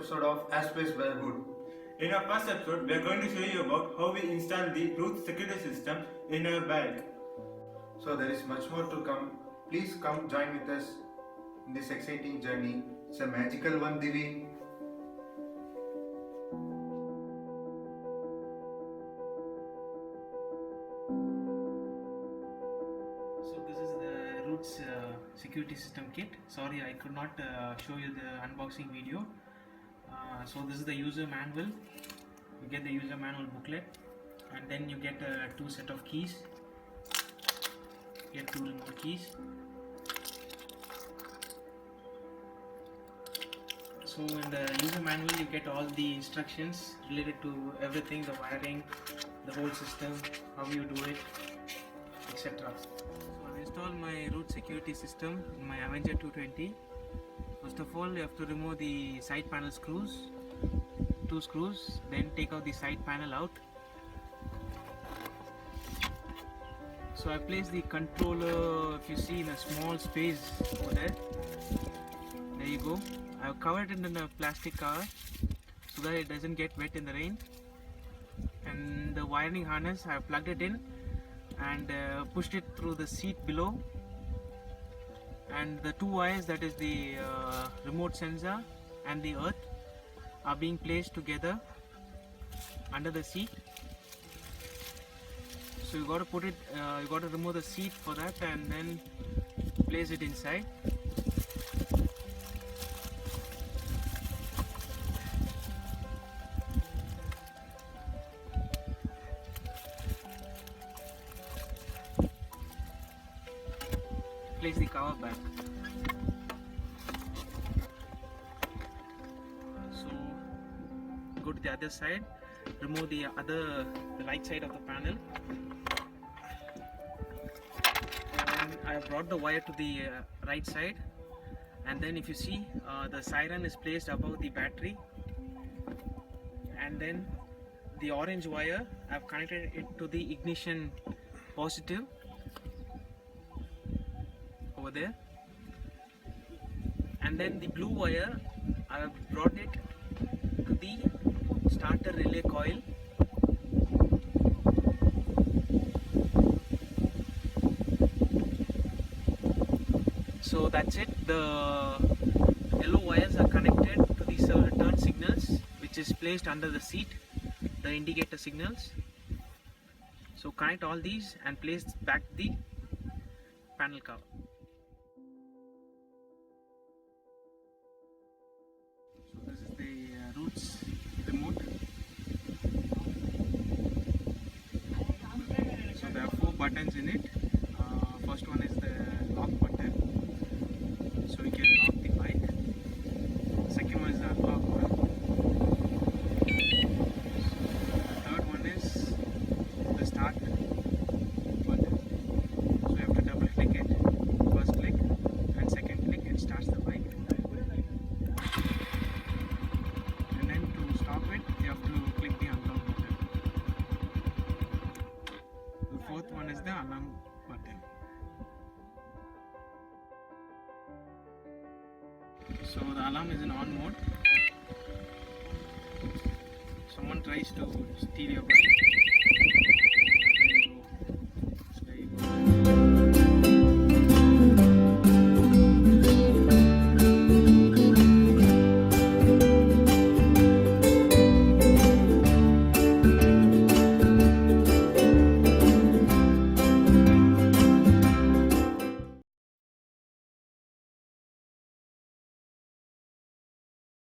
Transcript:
episode of Aspace by Hood. In our first episode, we are going to show you about how we install the Roots security system in our bike. So there is much more to come. Please come join with us in this exciting journey. It's a magical one, Divi. So this is the Roots security system kit. Sorry, I could not show you the unboxing video. So this is the user manual. You get the user manual booklet, and then you get two set of keys. You get two remote keys. So in the user manual you get all the instructions related to everything, the wiring, the whole system, how you do it, etc. So I've installed my root security system in my Avenger 220. First of all, you have to remove the side panel screws, two screws, then take out the side panel out. So I placed the controller, if you see, in a small space over there. There you go. I have covered it in a plastic cover so that it doesn't get wet in the rain. And the wiring harness, I have plugged it in and pushed it through the seat below. And the two wires, that is the remote sensor and the earth, are being placed together under the seat. So you got to put it, you got to remove the seat for that and then place it inside. Place the cover back. So go to the other side, remove the right side of the panel, and I have brought the wire to the right side, and then if you see, the siren is placed above the battery, and then the orange wire, I have connected it to the ignition positive over there, and then the blue wire, I have brought it to the starter relay coil. So that's it. The yellow wires are connected to the turn signals, which is placed under the seat, the indicator signals. So connect all these and place back the panel cover. So this is the Roots remote. So there are 4 buttons in it. First one is the lock button, so you can lock the bike. Second one is the unlock one. The third one is the start button. So you have to double click it. First click and second click, it starts the bike. And then to stop it, you have to click the unlock button. The fourth one is the alarm button. So the alarm is in on mode. Someone tries to steal your bike.